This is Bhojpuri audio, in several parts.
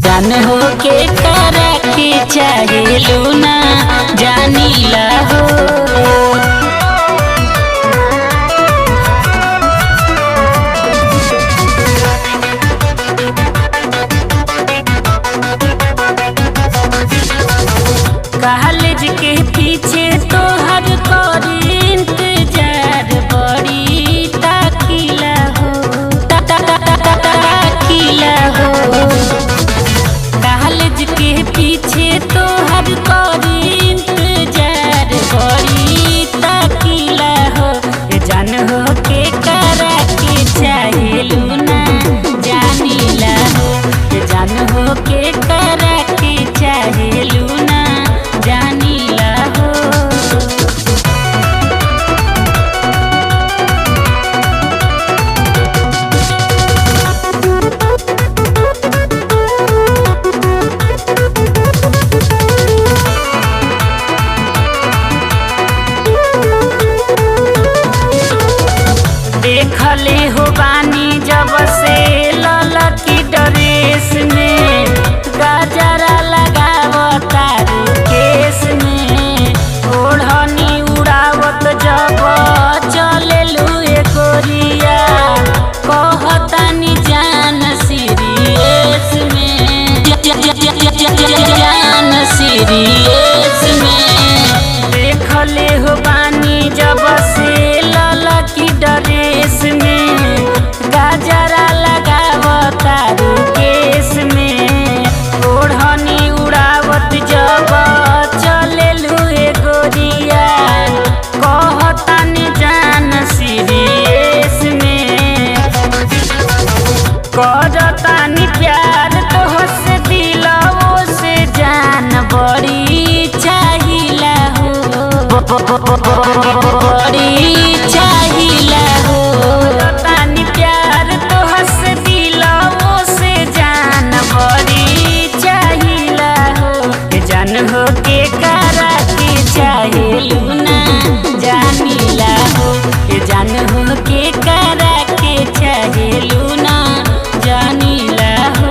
जान हो के करा के चाहे लूना जानीला हो। कॉलेज के पीछे तो हर कोई इंतजार बड़ी ताकीला हो ताकीला हो। कॉलेज के पीछे तो हर कोई इंतजार बड़ी ताकीला हो। जान हो के करा के चाहे लूना जानीला हो। जान हो के करा के चाहे लूना जानीला हो। देखले हो बानी जब से ललकी ड्रेस में गजरा लगावता केस में ओढ़नी उड़ावत जब चलेलू गोरिया कहतानी जान सीरियस में जान सीरियस में। देखले हो बानी जब से ललकी ड्रेस में गजरा लगावता केस में ओढ़नी उड़ावत जब चलेलू गोरिया कहतानी जान सीरियस में। करतानी प्यार तोहसे दिलवो से जान बड़ी चाहिला हो बड़ी चाहिला हो। करतानी प्यार तोहसे दिलवो से जान बड़ी चाहिला हो। जान हो के करा के चाहे लूना जानीला हो। जान हो के करा के चाहे लूना जानीला हो।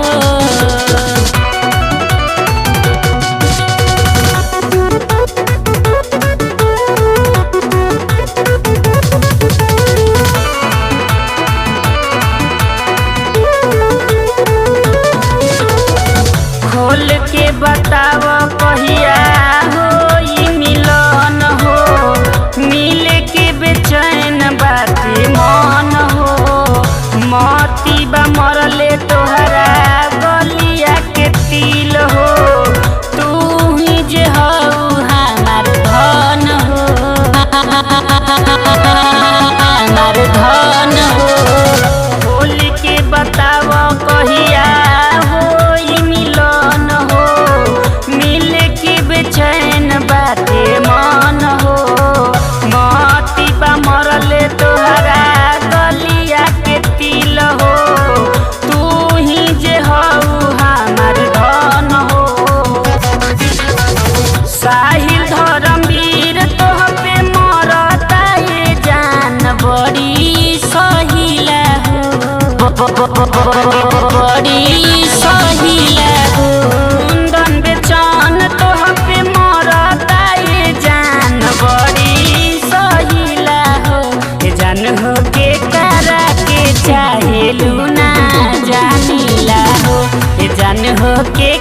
खोल के बताव कहिया हो मिलन हो। मिल के बेचैन बाती मन हो। मोती बा मरले तोहरा गलिया के तिल हो। तू ही जे हो हमार धन हो हमार धन हो। खोल के बताव कहिया हो मिलन हो। मिल के बेचैन बाते मन हो। मोती बा मरले तोहरा गलिया के तिल हो। तू ही जे हो हमार धन हो। साहिल धर्मवीर तोह पे मरता ये जान बड़ी सहिला हो बड़ी सहिला हो। कुंदन बेचन तोह पे मरता ये जान बड़ी सहिला हो। जान हो के करा के चाहे लूना जानीला हो। जान हो के